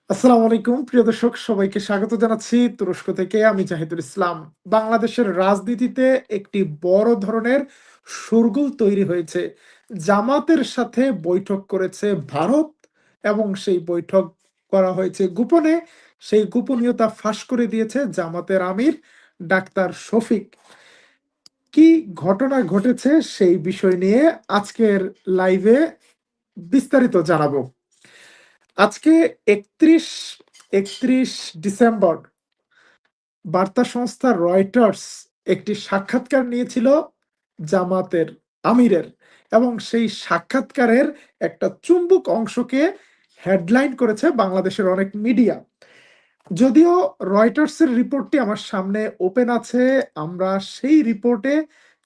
আসসালামু আলাইকুম প্রিয় দর্শক, সবাইকে স্বাগত জানাচ্ছি তুরস্ক থেকে। আমি জাহিদুল ইসলাম। বাংলাদেশের রাজনীতিতে একটি বড় ধরনের শোরগোল তৈরি হয়েছে। জামাতের সাথে বৈঠক করেছে ভারত এবং সেই বৈঠক করা হয়েছে গোপনে। সেই গোপনীয়তা ফাঁস করে দিয়েছে জামাতের আমির ডাক্তার শফিক। কি ঘটনা ঘটেছে সেই বিষয় নিয়ে আজকের লাইভে বিস্তারিত জানাবো। আজকে ৩১ ৩১ ডিসেম্বর বার্তা সংস্থা রয়টার্স একটি সাক্ষাৎকার নিয়েছিল জামাতের আমিরের, এবং সেই সাক্ষাৎকারের একটা চুম্বক অংশকে হেডলাইন করেছে বাংলাদেশের অনেক মিডিয়া। যদিও রয়টার্সের রিপোর্টটি আমার সামনে ওপেন আছে, আমরা সেই রিপোর্টে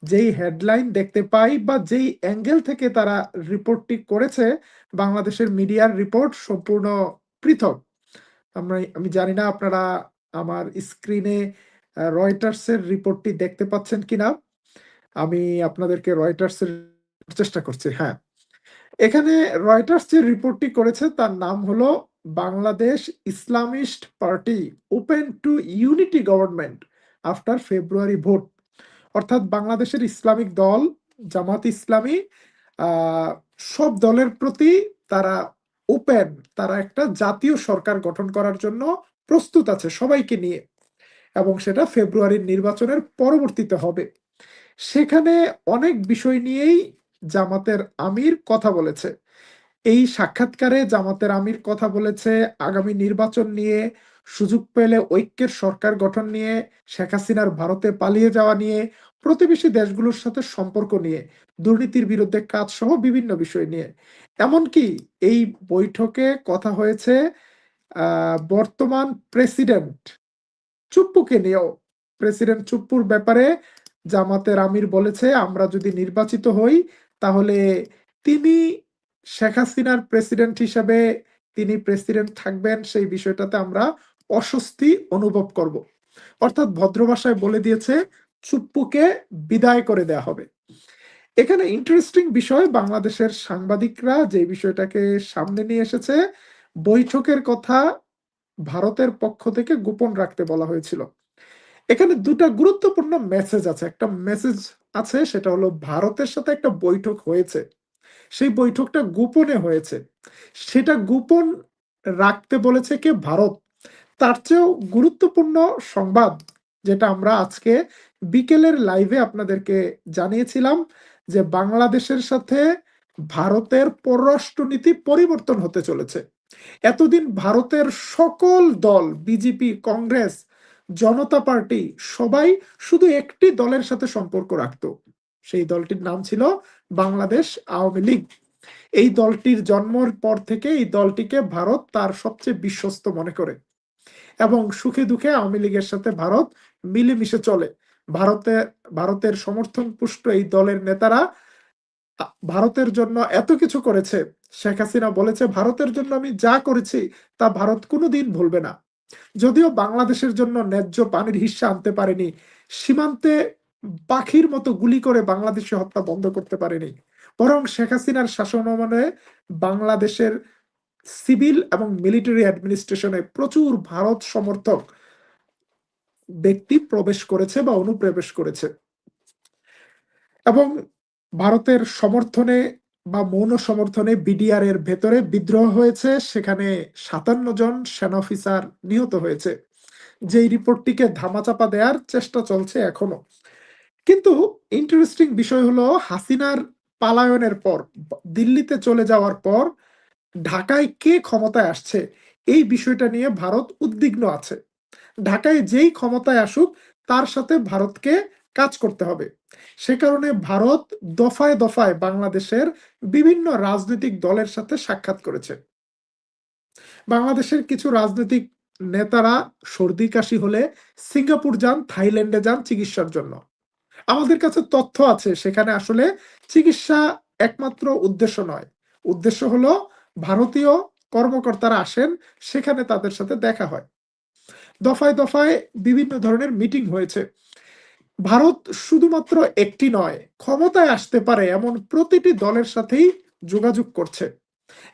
যেই হেডলাইন দেখতে পাই বা যেই অ্যাঙ্গেল থেকে তারা রিপোর্টটি করেছে, বাংলাদেশের মিডিয়ার রিপোর্ট সম্পূর্ণ পৃথক। আমি জানি না আপনারা আমার স্ক্রিনে রয়টার্সের রিপোর্টটি দেখতে পাচ্ছেন কিনা। আমি আপনাদেরকে রয়টার্সের চেষ্টা করছি। হ্যাঁ, এখানে রয়টার্স যে রিপোর্টটি করেছে তার নাম হলো Bangladesh Islamist party open to unity government after February vote. অর্থাৎ বাংলাদেশের ইসলামিক দল জামাত ইসলামী আহ, সব দলের প্রতি তারা ওপেন, তারা একটা জাতীয় সরকার গঠন করার জন্য প্রস্তুত আছে সবাইকে নিয়ে, এবং সেটা ফেব্রুয়ারির নির্বাচনের পরবর্তীতে হবে। সেখানে অনেক বিষয় নিয়েই জামাতের আমির কথা বলেছে। এই সাক্ষাৎকারে জামাতের আমির কথা বলেছে আগামী নির্বাচন নিয়ে, সুযোগ পেলে ঐক্যের সরকার গঠন নিয়ে, শেখ হাসিনার ভারতে পালিয়ে যাওয়া নিয়ে, প্রতিবেশী দেশগুলোর সাথে সম্পর্ক নিয়ে, দুর্নীতির বিরুদ্ধে কাজ সহ বিভিন্ন বিষয় নিয়ে। এমনকি এই বৈঠকে কথা হয়েছে বর্তমান প্রেসিডেন্ট চুপ্পুকে নিয়েও। প্রেসিডেন্ট চুপ্পুর ব্যাপারে জামাতের আমির বলেছে, আমরা যদি নির্বাচিত হই তাহলে তিনি শেখ হাসিনার প্রেসিডেন্ট হিসাবে তিনি প্রেসিডেন্ট থাকবেন, সেই বিষয়টাতে আমরা অস্বস্তি অনুভব করব। অর্থাৎ ভদ্র ভাষায় বলে দিয়েছে চুপ্পুকে বিদায় করে দেয়া হবে। এখানে ইন্টারেস্টিং বিষয়, বাংলাদেশের সাংবাদিকরা যে বিষয়টাকে সামনে নিয়ে এসেছে, বৈঠকের কথা ভারতের পক্ষ থেকে গোপন রাখতে বলা হয়েছিল। এখানে দুটা গুরুত্বপূর্ণ মেসেজ আছে। একটা মেসেজ আছে, সেটা হলো ভারতের সাথে একটা বৈঠক হয়েছে, সেই বৈঠকটা গোপনে হয়েছে, সেটা গোপন রাখতে বলেছে কে? ভারত। তার চেয়েও গুরুত্বপূর্ণ সংবাদ, যেটা আমরা আজকে বিকেলের লাইভে আপনাদেরকে জানিয়েছিলাম, যে বাংলাদেশের সাথে ভারতের পররাষ্ট্রনীতি পরিবর্তন হতে চলেছে। এতদিন ভারতের সকল দল, বিজেপি, কংগ্রেস, জনতা পার্টি, সবাই শুধু একটি দলের সাথে সম্পর্ক রাখত। সেই দলটির নাম ছিল বাংলাদেশ আওয়ামী লীগ। এই দলটির জন্মের পর থেকে এই দলটিকে ভারত তার সবচেয়ে বিশ্বস্ত মনে করে, এবং সুখে দুঃখে আওয়ামী লীগের সাথে ভারত মিলেমিশে চলে। ভারতে ভারতের সমর্থন পুষ্ট এই দলের নেতারা ভারতের জন্য এত কিছু করেছে। শেখ হাসিনা বলেছে, ভারতের জন্য আমি যা করেছি তা ভারত কোনোদিন ভুলবে না। যদিও বাংলাদেশের জন্য ন্যায্য পানির হিস্সা আনতে পারেনি, সীমান্তে পাখির মতো গুলি করে বাংলাদেশে হত্যা বন্ধ করতে পারেনি, বরং শেখ হাসিনার শাসনামলে বাংলাদেশের সিভিল এবং মিলিটারি অ্যাডমিনিস্ট্রেশনে প্রচুর ভারত সমর্থক ব্যক্তি প্রবেশ করেছে বা অনুপ্রবেশ করেছে, এবং ভারতের সমর্থনে বা মৌন সমর্থনে বিডিআর এর ভেতরে বিদ্রোহ হয়েছে, সেখানে ৫৭ জন সেনা অফিসার নিহত হয়েছে। যেই রিপোর্টটিকে ধামাচাপা দেওয়ার চেষ্টা চলছে এখনো। কিন্তু ইন্টারেস্টিং বিষয় হলো, হাসিনার পালায়নের পর, দিল্লিতে চলে যাওয়ার পর ঢাকায় কে ক্ষমতায় আসছে, এই বিষয়টা নিয়ে ভারত উদ্বিগ্ন আছে। ঢাকায় যেই ক্ষমতায় আসুক, তার সাথে ভারতকে কাজ করতে হবে। সে কারণে ভারত দফায় দফায় বাংলাদেশের বিভিন্ন রাজনৈতিক দলের সাথে সাক্ষাৎ করেছে। বাংলাদেশের কিছু রাজনৈতিক নেতারা সর্দি কাশি হলে সিঙ্গাপুর যান, থাইল্যান্ডে যান চিকিৎসার জন্য। আমাদের কাছে তথ্য আছে সেখানে আসলে চিকিৎসা একমাত্র উদ্দেশ্য নয়। উদ্দেশ্য হলো ভারতীয় কর্মকর্তারা আসেন, সেখানে তাদের সাথে দেখা হয়। দফায় দফায় বিভিন্ন ধরনের মিটিং হয়েছে। ভারত শুধুমাত্র একটি নয়, ক্ষমতায় আসতে পারে এমন প্রতিটি দলের সাথেই যোগাযোগ করছে।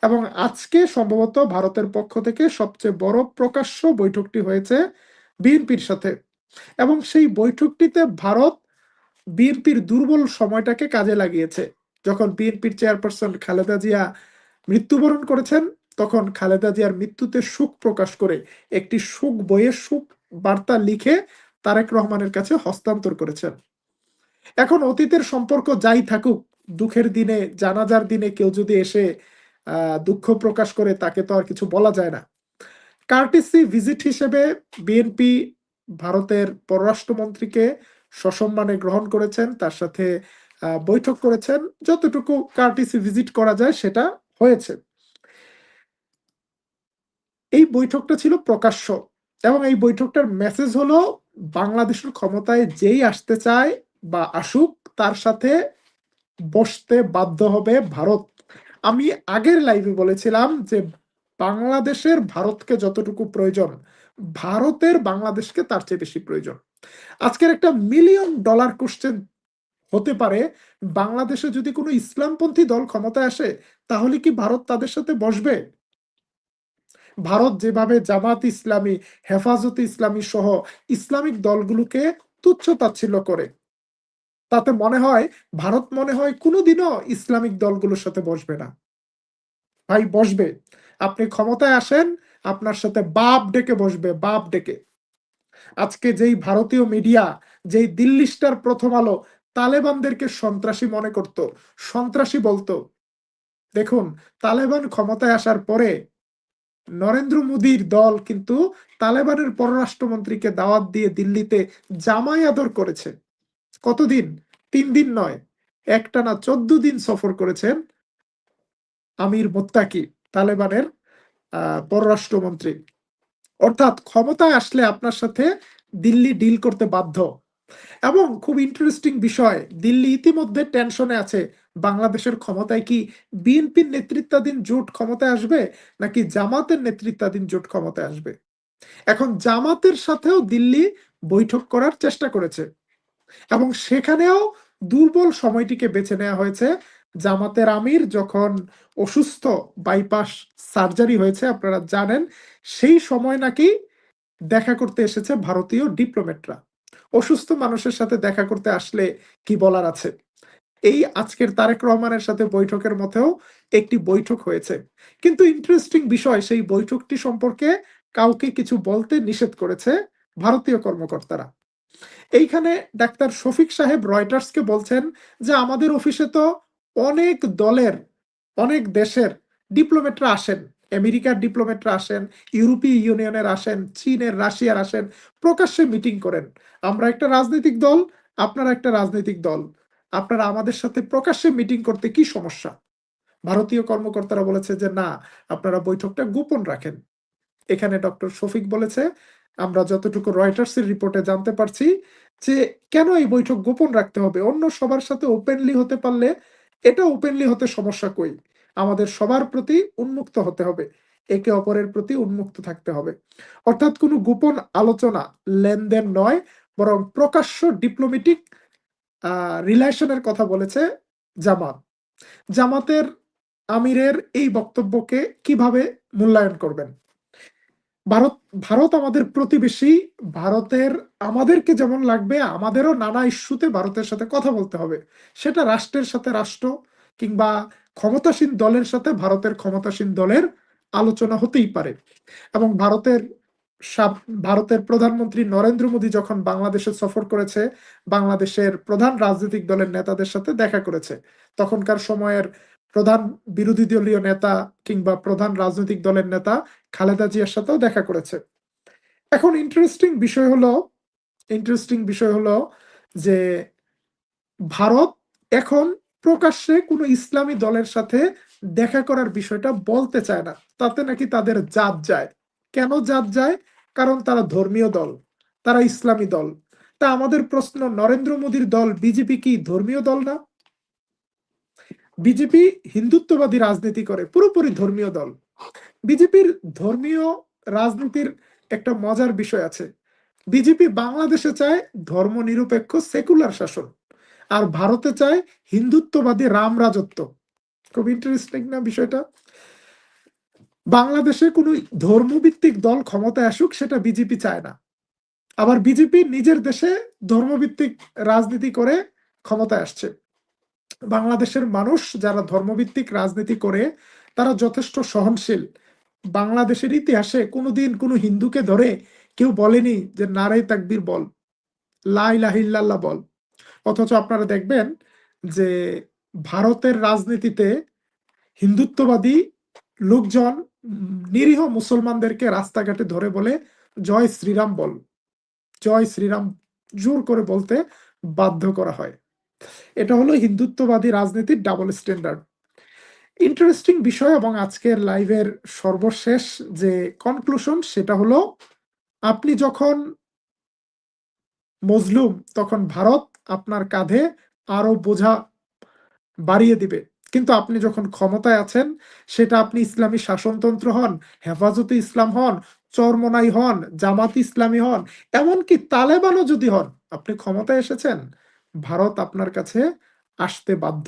এবং আজকে সম্ভবত ভারতের পক্ষ থেকে সবচেয়ে বড় প্রকাশ্য বৈঠকটি হয়েছে বিএনপির সাথে। এবং সেই বৈঠকটিতে ভারত বিএনপির দুর্বল সময়টাকে কাজে লাগিয়েছে। যখন বিএনপির চেয়ারপারসন খালেদা জিয়া মৃত্যুবরণ করেছেন, তখন খালেদা জিয়ার মৃত্যুতে শোক প্রকাশ করে একটি শোক বইয়ে শোক বার্তা লিখে তারেক রহমানের কাছে হস্তান্তর করেছেন। এখন অতীতের সম্পর্ক যাই থাকুক, দুঃখের দিনে, জানাজার দিনে কেউ যদি এসে দুঃখ প্রকাশ করে, তাকে তো আর কিছু বলা যায় না। কার্টিসি ভিজিট হিসেবে বিএনপি ভারতের পররাষ্ট্রমন্ত্রীকে সসম্মানে গ্রহণ করেছেন, তার সাথে বৈঠক করেছেন। যতটুকু কার্টিসি ভিজিট করা যায় সেটা হয়েছে। এই বৈঠকটা ছিল প্রকাশ্য এবং এই বৈঠকটার মেসেজ হলো বাংলাদেশের ক্ষমতায় যেই আসতে চায় বা আসুক, তার সাথে বসতে বাধ্য হবে ভারত। আমি আগের লাইভে বলেছিলাম যে বাংলাদেশের ভারতকে যতটুকু প্রয়োজন, ভারতের বাংলাদেশকে তার চেয়ে বেশি প্রয়োজন। আজকের একটা মিলিয়ন ডলার কোশ্চেন হতে পারে, বাংলাদেশে যদি কোনো ইসলামপন্থী দল ক্ষমতায় আসে, তাহলে কি ভারত তাদের সাথে বসবে? ভারত যেভাবে জামাত ইসলামী, হেফাজতে ইসলামী সহ ইসলামিক দলগুলোকে তুচ্ছ তাচ্ছিল্য করে, তাতে মনে হয় ভারত মনে হয় কোনোদিনও ইসলামিক দলগুলোর সাথে বসবে না। ভাই, বসবে। আপনি ক্ষমতায় আসেন, আপনার সাথে বাপ ডেকে বসবে, বাপ ডেকে। আজকে যেই ভারতীয় মিডিয়া, যেই দিল্লি স্টার, প্রথম আলো তালেবানদেরকে সন্ত্রাসী মনে করত, সন্ত্রাসী বলতো, দেখুন তালেবান ক্ষমতায় আসার পরে নরেন্দ্র মোদীর দল কিন্তু তালেবানের পররাষ্ট্রমন্ত্রীকে দাওয়াত দিয়ে দিল্লিতে জামাই আদর করেছে। কতদিন? ৩ দিন নয়, একটানা ১৪ দিন সফর করেছেন আমির মোত্তাকি, তালেবানের পররাষ্ট্রমন্ত্রী। অর্থাৎ ক্ষমতায় আসলে আপনার সাথে দিল্লি ডিল করতে বাধ্য। এবং খুব ইন্টারেস্টিং বিষয়, দিল্লি ইতিমধ্যে টেনশনে আছে, বাংলাদেশের ক্ষমতায় কি বিএনপির নেতৃত্বাধীন জোট ক্ষমতায় আসবে নাকি জামাতের নেতৃত্বাধীন জোট ক্ষমতায় আসবে। এখন জামাতের সাথেও দিল্লি বৈঠক করার চেষ্টা করেছে এবং সেখানেও দুর্বল সময়টিকে বেছে নেওয়া হয়েছে। জামাতের আমির যখন অসুস্থ, বাইপাস সার্জারি হয়েছে আপনারা জানেন, সেই সময় নাকি দেখা করতে এসেছে ভারতীয় ডিপ্লোম্যাটরা। অসুস্থ মানুষের সাথে দেখা করতে আসলে কি বলার আছে? এই আজকের তারেক রহমানের সাথে বৈঠকের মধ্যেও একটি বৈঠক হয়েছে। কিন্তু ইন্টারেস্টিং বিষয়, সেই বৈঠকটি সম্পর্কে কাউকে কিছু বলতে নিষেধ করেছে ভারতীয় কর্মকর্তারা। এইখানে ডাক্তার শফিক সাহেব রয়টার্সকে বলছেন যে আমাদের অফিসে তো অনেক দলের, অনেক দেশের ডিপ্লোম্যাটরা আসেন। আমেরিকার ডিপ্লোম্যাটরা আসেন, ইউরোপীয় ইউনিয়নের আসেন, চীনের, রাশিয়ার আসেন, প্রকাশ্যে মিটিং করেন। আমরা একটা রাজনৈতিক দল, আপনারা একটা রাজনৈতিক দল। আপনারা আমাদের সাথে প্রকাশ্যে মিটিং করতে কি সমস্যা? ভারতীয় কর্মকর্তারা বলেছে যে না, আপনারা বৈঠকটা গোপন রাখেন। এখানে ডক্টর শফিক বলেছে, আমরা যতটুকু রয়টার্সের রিপোর্টে জানতে পারছি যে কেন এই বৈঠক গোপন রাখতে হবে? অন্য সবার সাথে ওপেনলি হতে পারলে, এটা ওপেনলি হতে সমস্যা কই? আমাদের সবার প্রতি উন্মুক্ত হতে হবে। একে অপরের প্রতি উন্মুক্ত থাকতে হবে। অর্থাৎ কোনো গোপন আলোচনা, লেনদেন নয়, বরং প্রকাশ্য ডিপ্লোম্যাটিক রিলেশনের কথা বলেছে জামাত। জামাতের আমিরের এই বক্তব্যকে কিভাবে মূল্যায়ন করবেন? ভারত ভারত আমাদের প্রতিবেশী। ভারতের আমাদেরকে যেমন লাগবে, আমাদেরও নানা ইস্যুতে ভারতের সাথে কথা বলতে হবে। সেটা রাষ্ট্রের সাথে রাষ্ট্র কিংবা ক্ষমতাসীন দলের সাথে ভারতের ক্ষমতাসীন দলের আলোচনা হতেই পারে। এবং ভারতের প্রধানমন্ত্রী নরেন্দ্র মোদী যখন বাংলাদেশে সফর করেছে, বাংলাদেশের প্রধান রাজনৈতিক দলের নেতাদের সাথে দেখা করেছে। তখনকার সময়ের প্রধান বিরোধী দলীয় নেতা কিংবা প্রধান রাজনৈতিক দলের নেতা খালেদা জিয়ার সাথেও দেখা করেছে। এখন ইন্টারেস্টিং বিষয় হলো যে ভারত এখন প্রকাশ্যে কোনো ইসলামী দলের সাথে দেখা করার বিষয়টা বলতে চায় না। তাতে নাকি তাদের জাত যায়। কেন জাত যায়? কারণ তারা ধর্মীয় দল, তারা ইসলামী দল। তা আমাদের প্রশ্ন, নরেন্দ্র মোদীর দল বিজেপি কি ধর্মীয় দল না? বিজেপি হিন্দুত্ববাদী রাজনীতি করে, পুরোপুরি ধর্মীয় দল। বিজেপির ধর্মীয় রাজনীতির একটা মজার বিষয় আছে। বিজেপি বাংলাদেশে চায় ধর্মনিরপেক্ষ সেকুলার শাসন, আর ভারতে চায় হিন্দুত্ববাদী রাম রাজত্ব। খুব ইন্টারেস্টিং না বিষয়টা? বাংলাদেশে কোনো ধর্মভিত্তিক দল ক্ষমতায় আসুক সেটা বিজেপি চায় না। আবার বিজেপি নিজের দেশে ধর্মভিত্তিক রাজনীতি করে ক্ষমতায় আসছে। বাংলাদেশের মানুষ যারা ধর্মভিত্তিক রাজনীতি করে তারা যথেষ্ট সহনশীল। বাংলাদেশের ইতিহাসে কোনোদিন কোনো হিন্দুকে ধরে কেউ বলেনি যে নারে তাকবীর বল, লা ইলাহা ইল্লাল্লাহ বল। অথচ আপনারা দেখবেন যে ভারতের রাজনীতিতে হিন্দুত্ববাদী লোকজন নিরীহ মুসলমানদেরকে রাস্তাঘাটে ধরে বলে জয় শ্রীরাম বল, জয় শ্রীরাম জোর করে বলতে বাধ্য করা হয়। এটা হলো হিন্দুত্ববাদী রাজনীতির ডাবল স্ট্যান্ডার্ড। ইন্টারেস্টিং বিষয় এবং আজকের লাইভের সর্বশেষ যে কনক্লুশন সেটা হলো আপনি যখন মজলুম তখন ভারত আপনার কাঁধে আরো বোঝা বাড়িয়ে দিবে। কিন্তু আপনি যখন ক্ষমতায় আছেন সেটা আপনি ইসলামী শাসনতন্ত্র হন, হেফাজতে ইসলাম হন, চরমোনাই হন, জামাত ইসলামী হন, এমনকি তালেবানও যদি হন, আপনি ক্ষমতায় এসেছেন, ভারত আপনার কাছে আসতে বাধ্য।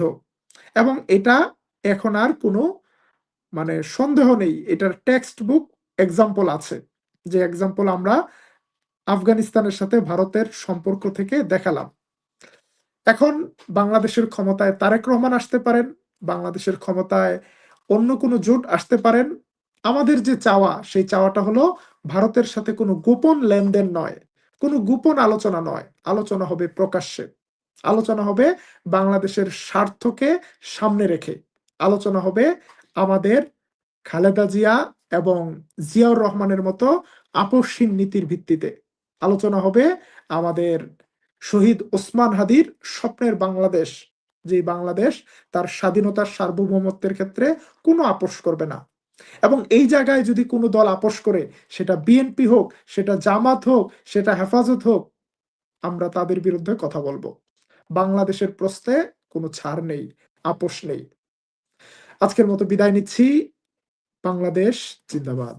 এবং এটা এখন আর কোনো মানে সন্দেহ নেই। এটার টেক্সট বুক এক্সাম্পল আছে। যে এক্সাম্পল আমরা আফগানিস্তানের সাথে ভারতের সম্পর্ক থেকে দেখালাম। এখন বাংলাদেশের ক্ষমতায় তারেক রহমান আসতে পারেন, বাংলাদেশের ক্ষমতায় অন্য কোনো জোট আসতে পারেন। আমাদের যে চাওয়া, সেই চাওয়াটা হলো ভারতের সাথে কোনো গোপন লেনদেন নয়, কোনো গোপন আলোচনা নয়। আলোচনা হবে প্রকাশ্যে। আলোচনা হবে বাংলাদেশের স্বার্থকে সামনে রেখে। আলোচনা হবে আমাদের খালেদা জিয়া এবং জিয়াউর রহমানের মতো আপসহীন নীতির ভিত্তিতে। আলোচনা হবে আমাদের শহীদ ওসমান হাদির স্বপ্নের বাংলাদেশ, যে বাংলাদেশ তার স্বাধীনতার সার্বভৌমত্বের ক্ষেত্রে কোনো আপোস করবে না। এবং এই জায়গায় যদি কোনো দল আপোস করে, সেটা বিএনপি হোক, সেটা জামাত হোক, সেটা হেফাজত হোক, আমরা তাদের বিরুদ্ধে কথা বলবো। বাংলাদেশের প্রশ্নে কোনো ছাড় নেই, আপোস নেই। আজকের মতো বিদায় নিচ্ছি। বাংলাদেশ জিন্দাবাদ।